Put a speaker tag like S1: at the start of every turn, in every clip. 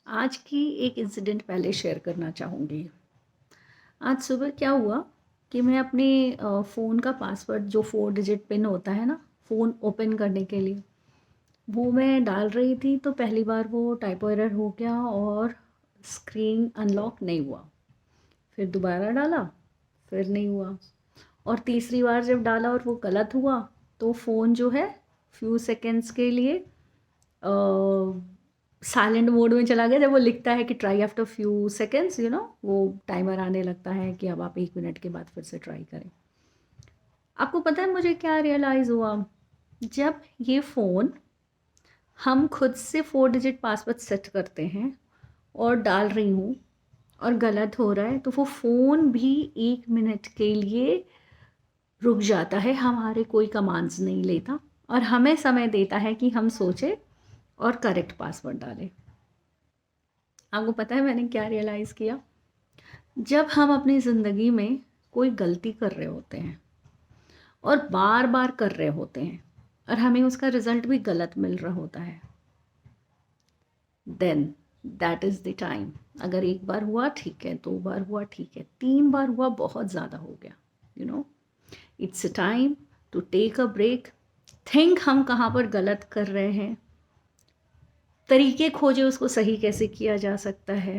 S1: आज की एक इंसिडेंट पहले शेयर करना चाहूँगी। आज सुबह क्या हुआ कि मैं अपने फ़ोन का पासवर्ड जो 4 डिजिट पिन होता है ना, फ़ोन ओपन करने के लिए, वो मैं डाल रही थी तो पहली बार वो टाइपो एरर हो गया और स्क्रीन अनलॉक नहीं हुआ। फिर दोबारा डाला, फिर नहीं हुआ और तीसरी बार जब डाला और वो गलत हुआ, तो फ़ोन जो है फ्यू सेकंड्स के लिए साइलेंट मोड में चला गया। जब वो लिखता है कि ट्राई आफ्टर फ्यू सेकंड्स वो टाइमर आने लगता है कि अब आप 1 मिनट के बाद फिर से ट्राई करें। आपको पता है मुझे क्या रियलाइज़ हुआ? जब ये फ़ोन हम खुद से 4 डिजिट पासवर्ड सेट करते हैं और डाल रही हूँ और गलत हो रहा है, तो वो फ़ोन भी 1 मिनट के लिए रुक जाता है, हमारे कोई कमांड्स नहीं लेता और हमें समय देता है कि हम सोचें और करेक्ट पासवर्ड डालें। आपको पता है मैंने क्या रियलाइज़ किया? जब हम अपनी ज़िंदगी में कोई गलती कर रहे होते हैं और बार बार कर रहे होते हैं और हमें उसका रिज़ल्ट भी गलत मिल रहा होता है, then that is the time. अगर एक बार हुआ ठीक है, 2 बार हुआ ठीक है, 3 बार हुआ बहुत ज़्यादा हो गया। You know it's a time to take a break, think हम कहाँ पर गलत कर रहे हैं, तरीके खोजे उसको सही कैसे किया जा सकता है,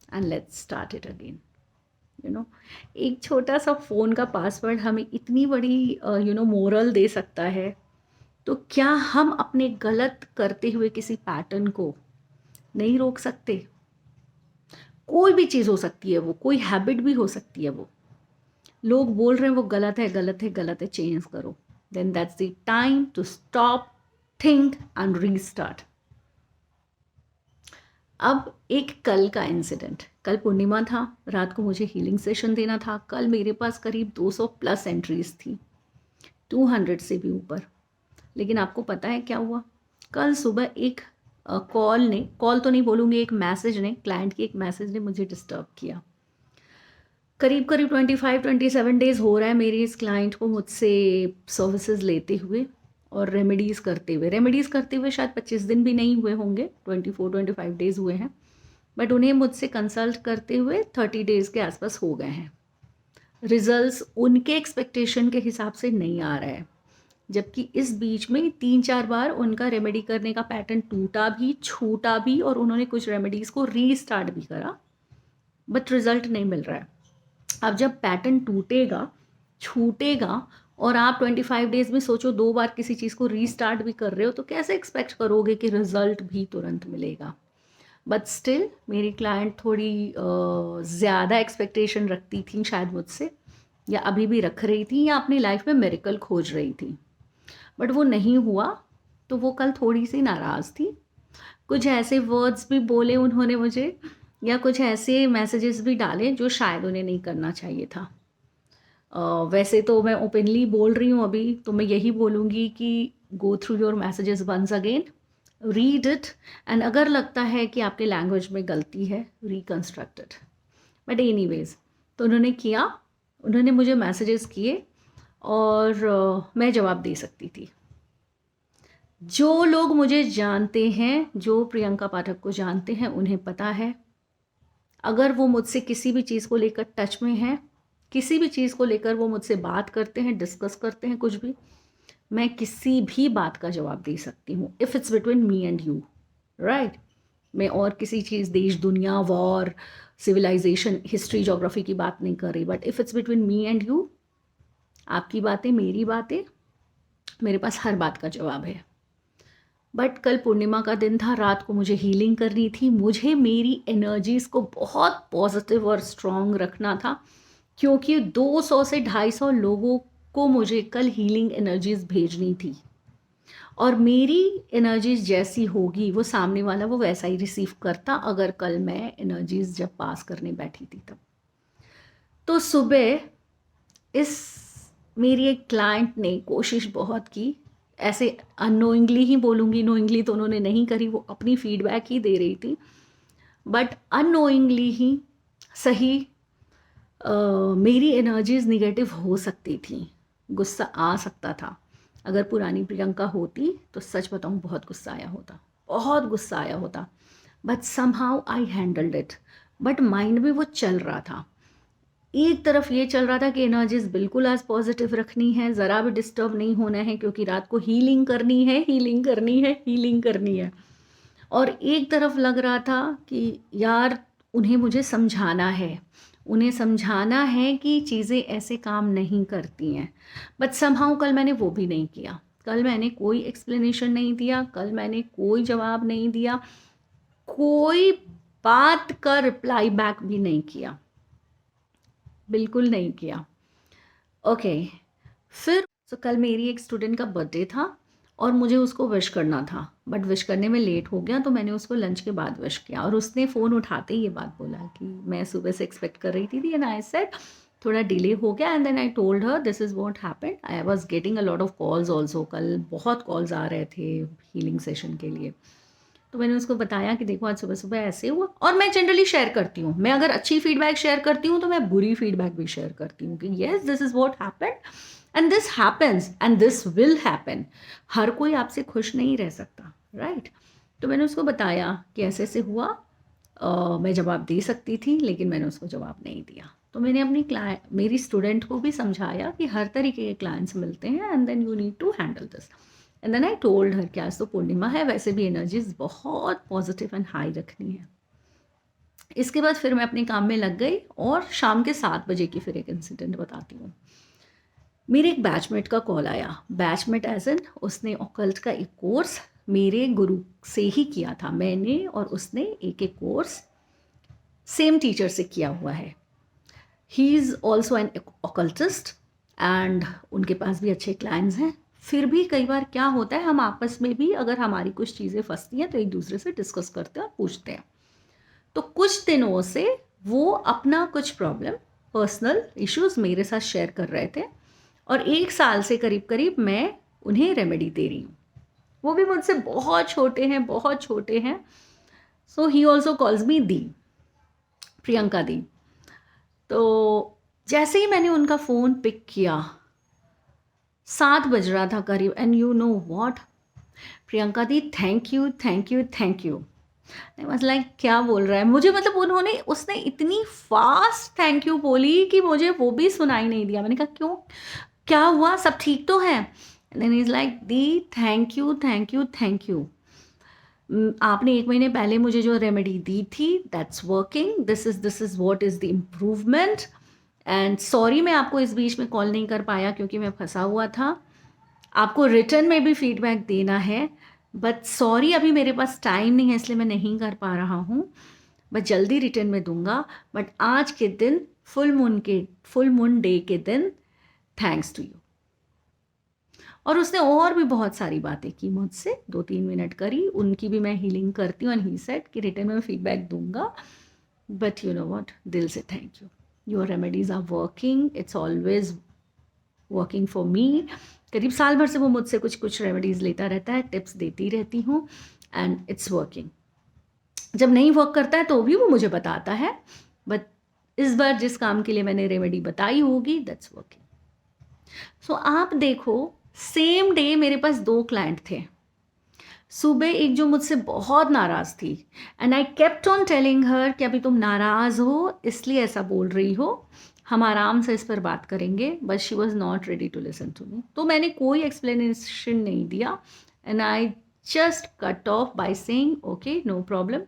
S1: and let's start it again. You know एक छोटा सा फ़ोन का पासवर्ड हमें इतनी बड़ी मोरल दे सकता है। तो क्या हम अपने गलत करते हुए किसी पैटर्न को नहीं रोक सकते? कोई भी चीज़ हो सकती है, वो कोई हैबिट भी हो सकती है। वो लोग बोल रहे हैं वो गलत है, गलत है, गलत है, चेंज करो। Then that's the time to stop, think and restart. अब एक कल का इंसिडेंट। कल पूर्णिमा था, रात को मुझे हीलिंग सेशन देना था। कल मेरे पास करीब 200 प्लस एंट्रीज थी, 200 से भी ऊपर। लेकिन आपको पता है क्या हुआ? कल सुबह एक कॉल तो नहीं बोलूँगी, एक मैसेज ने, क्लाइंट की एक मैसेज ने मुझे डिस्टर्ब किया। करीब करीब 25-27 डेज़ हो रहा है मेरी इस क्लाइंट को मुझसे सर्विसेज लेते हुए और रेमेडीज़ करते हुए शायद 25 दिन भी नहीं हुए होंगे, 24-25 डेज़ हुए हैं। बट उन्हें मुझसे कंसल्ट करते हुए 30 डेज़ के आसपास हो गए हैं। रिजल्ट्स उनके एक्सपेक्टेशन के हिसाब से नहीं आ रहा है, जबकि इस बीच में 3-4 बार उनका रेमेडी करने का पैटर्न टूटा भी, छूटा भी और उन्होंने कुछ रेमेडीज़ को रीस्टार्ट भी करा, बट रिजल्ट नहीं मिल रहा है। अब जब पैटर्न टूटेगा, छूटेगा और आप 25 डेज़ में सोचो 2 बार किसी चीज़ को रीस्टार्ट भी कर रहे हो, तो कैसे एक्सपेक्ट करोगे कि रिजल्ट भी तुरंत मिलेगा? बट स्टिल मेरी क्लाइंट थोड़ी ज़्यादा एक्सपेक्टेशन रखती थी शायद मुझसे, या अभी भी रख रही थी, या अपनी लाइफ में मिरेकल खोज रही थी। बट वो नहीं हुआ, तो वो कल थोड़ी सी नाराज़ थी। कुछ ऐसे वर्ड्स भी बोले उन्होंने मुझे, या कुछ ऐसे मैसेजेस भी डाले जो शायद उन्हें नहीं करना चाहिए था। वैसे तो मैं ओपनली बोल रही हूँ अभी, तो मैं यही बोलूँगी कि go through your messages once again, read it, and अगर लगता है कि आपके लैंग्वेज में गलती है, रिकंस्ट्रक्ट इट। बट एनीवेज, तो उन्होंने किया, उन्होंने मुझे मैसेजेस किए और मैं जवाब दे सकती थी। जो लोग मुझे जानते हैं, जो प्रियंका पाठक को जानते हैं, उन्हें पता है, अगर वो मुझसे किसी भी चीज़ को लेकर टच में हैं, किसी भी चीज़ को लेकर वो मुझसे बात करते हैं, डिस्कस करते हैं कुछ भी, मैं किसी भी बात का जवाब दे सकती हूँ, if it's between me and you, right? मैं और किसी चीज़, देश दुनिया, वॉर, सिविलाइजेशन, हिस्ट्री, जोग्राफी की बात नहीं कर रही, but if it's between me and you, आपकी बातें, मेरी बातें, मेरे पास हर बात का जवाब है। बट कल पूर्णिमा का दिन था, रात को मुझे हीलिंग करनी थी, मुझे मेरी एनर्जीज़ को बहुत पॉजिटिव और स्ट्रॉन्ग रखना था, क्योंकि 200 से 250 लोगों को मुझे कल हीलिंग एनर्जीज़ भेजनी थी और मेरी एनर्जीज़ जैसी होगी वो सामने वाला वो वैसा ही रिसीव करता, अगर कल मैं एनर्जीज़ जब पास करने बैठी थी तब। तो सुबह इस मेरी एक क्लाइंट ने कोशिश बहुत की, ऐसे अननोइंगली ही बोलूँगी, नोइंगली तो उन्होंने नहीं करी, वो अपनी फीडबैक ही दे रही थी, बट अननोइंगली ही सही, मेरी एनर्जीज़ निगेटिव हो सकती थी, गुस्सा आ सकता था। अगर पुरानी प्रियंका होती तो सच बताऊँ बहुत गुस्सा आया होता, बहुत गुस्सा आया होता। But somehow I handled it. But mind में वो चल रहा था, एक तरफ ये चल रहा था कि एनर्जीज बिल्कुल आज पॉजिटिव रखनी है, ज़रा भी डिस्टर्ब नहीं होना है, क्योंकि रात को हीलिंग करनी है, हीलिंग करनी है, हीलिंग करनी है। और एक तरफ लग रहा था कि यार उन्हें मुझे समझाना है, उन्हें समझाना है कि चीज़ें ऐसे काम नहीं करती हैं। बट समहाउ कल मैंने वो भी नहीं किया। कल मैंने कोई एक्सप्लेनेशन नहीं दिया, कल मैंने कोई जवाब नहीं दिया, कोई बात का रिप्लाई बैक भी नहीं किया, बिल्कुल नहीं किया। ओके फिर कल मेरी एक स्टूडेंट का बर्थडे था और मुझे उसको विश करना था, बट विश करने में लेट हो गया, तो मैंने उसको लंच के बाद विश किया और उसने फ़ोन उठाते ही ये बात बोला कि मैं सुबह से एक्सपेक्ट कर रही थी एंड आई सेड थोड़ा डिले हो गया, and then I told her this is what happened. I was getting a lot of calls also, कल बहुत कॉल्स आ रहे थे हीलिंग सेशन के लिए। तो मैंने उसको बताया कि देखो आज सुबह सुबह ऐसे हुआ, और मैं जनरली शेयर करती हूँ, मैं अगर अच्छी फीडबैक शेयर करती हूँ तो मैं बुरी फीडबैक भी शेयर करती हूँ कि yes this is what happened and this happens and this will happen. हर कोई आपसे खुश नहीं रह सकता, राइट? तो मैंने उसको बताया कि ऐसे ऐसे हुआ, मैं जवाब दे सकती थी लेकिन मैंने उसको जवाब नहीं दिया। तो मैंने अपनी मेरी स्टूडेंट को भी समझाया कि हर तरीके के क्लाइंट्स मिलते हैं and then you need to handle this. And then I told her कि आज तो पूर्णिमा है, वैसे भी एनर्जीज बहुत पॉजिटिव एंड हाई रखनी है। इसके बाद फिर मैं अपने काम में लग गई और शाम के 7 बजे की फिर एक इंसिडेंट बताती हूँ। मेरे एक बैचमेट का कॉल आया, बैचमेट एज एन उसने ऑकल्ट का एक कोर्स मेरे गुरु से ही किया था, मैंने और उसने एक एक कोर्स सेम टीचर से किया हुआ है। He is also an occultist and उनके पास भी अच्छे क्लाइंट्स हैं। फिर भी कई बार क्या होता है, हम आपस में भी अगर हमारी कुछ चीज़ें फंसती हैं तो एक दूसरे से डिस्कस करते हैं और पूछते हैं। तो कुछ दिनों से वो अपना कुछ प्रॉब्लम, पर्सनल इश्यूज मेरे साथ शेयर कर रहे थे और 1 साल से करीब करीब मैं उन्हें रेमेडी दे रही हूँ। वो भी मुझसे बहुत छोटे हैं, बहुत छोटे हैं। सो ही ऑल्सो कॉल्स मी दी, प्रियंका दी। तो जैसे ही मैंने उनका फ़ोन पिक किया, 7 बज रहा था करीब, and you know what, Priyanka the thank you thank you thank you. I was like क्या बोल रहा है मुझे, मतलब उसने इतनी फास्ट थैंक यू बोली कि मुझे वो भी सुनाई नहीं दिया। मैंने कहा क्यों, क्या हुआ, सब ठीक तो है? And then is like the thank you thank you thank you. आपने 1 महीने पहले मुझे जो रेमेडी दी थी that's working, this is what is the improvement. And sorry मैं आपको इस बीच में कॉल नहीं कर पाया क्योंकि मैं फंसा हुआ था, आपको रिटर्न में भी फीडबैक देना है, बट सॉरी अभी मेरे पास टाइम नहीं है इसलिए मैं नहीं कर पा रहा हूँ, बट जल्दी रिटर्न में दूंगा। बट आज के दिन फुल मून डे के दिन थैंक्स टू यू। और उसने और भी बहुत सारी बातें की मुझसे, 2-3 मिनट करी, उनकी भी मैं हीलिंग करती हूँ। एंड ही सेड कि रिटर्न में फीडबैक दूंगा, बट यू नो व्हाट, दिल से thank you, your remedies are working, it's always working for me. करीब साल भर से वो मुझसे कुछ कुछ रेमेडीज़ लेता रहता है, टिप्स देती रहती हूँ एंड इट्स वर्किंग। जब नहीं वर्क करता है तो भी वो मुझे बताता है, बट इस बार जिस काम के लिए मैंने रेमेडी बताई होगी दैट्स वर्किंग। सो आप देखो, सेम डे मेरे पास 2 क्लाइंट थे। सुबह एक जो मुझसे बहुत नाराज़ थी and I kept on telling her कि अभी तुम नाराज़ हो इसलिए ऐसा बोल रही हो, हम आराम से इस पर बात करेंगे, but she was not ready to listen to me. तो मैंने कोई एक्सप्लेनेशन नहीं दिया and I just cut off by saying okay no problem,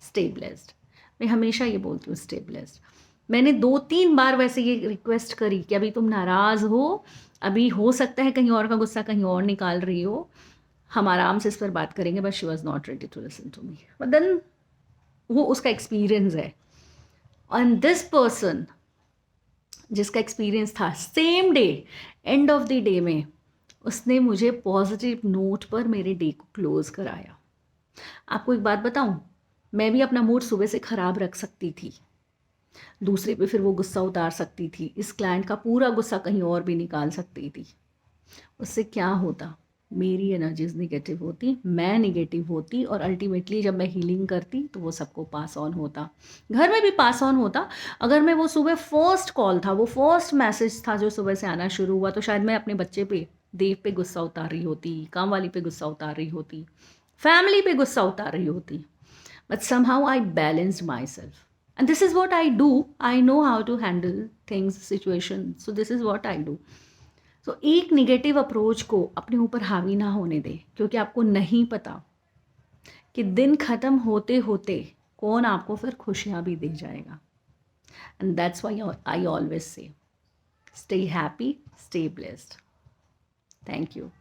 S1: stay blessed. मैं हमेशा ये बोलती हूँ स्टे ब्लेस्ड। मैंने 2-3 बार वैसे ये रिक्वेस्ट करी कि अभी तुम नाराज़ हो, अभी हो सकता है कहीं और का गुस्सा कहीं और निकाल रही हो, हम आराम से इस पर बात करेंगे, but she was not ready to listen to me. But then वो उसका एक्सपीरियंस है, एंड दिस पर्सन जिसका एक्सपीरियंस था same day, end of the day में उसने मुझे पॉजिटिव नोट पर मेरे डे को क्लोज कराया। आपको एक बात बताऊं, मैं भी अपना मूड सुबह से ख़राब रख सकती थी, दूसरे पे फिर वो गुस्सा उतार सकती थी, इस क्लाइंट का पूरा गुस्सा कहीं और भी निकाल सकती थी। उससे क्या होता, मेरी एनर्जीज निगेटिव होती, मैं निगेटिव होती, और अल्टीमेटली जब मैं हीलिंग करती तो वो सबको पास ऑन होता, घर में भी पास ऑन होता। अगर मैं वो सुबह फर्स्ट कॉल था, वो फर्स्ट मैसेज था जो सुबह से आना शुरू हुआ, तो शायद मैं अपने बच्चे पे, देव पे गुस्सा उतार रही होती, काम वाली पे गुस्सा उतार रही होती, फैमिली पे गुस्सा उतार रही होती। but somehow I balanced myself. And this is what I do. I know how to handle things, situations. So this is what I do. So एक निगेटिव अप्रोच को अपने ऊपर हावी ना होने दे, क्योंकि आपको नहीं पता कि दिन ख़त्म होते होते कौन आपको फिर खुशियाँ भी दे जाएगा. And that's why I always say, stay happy, stay blessed. Thank you.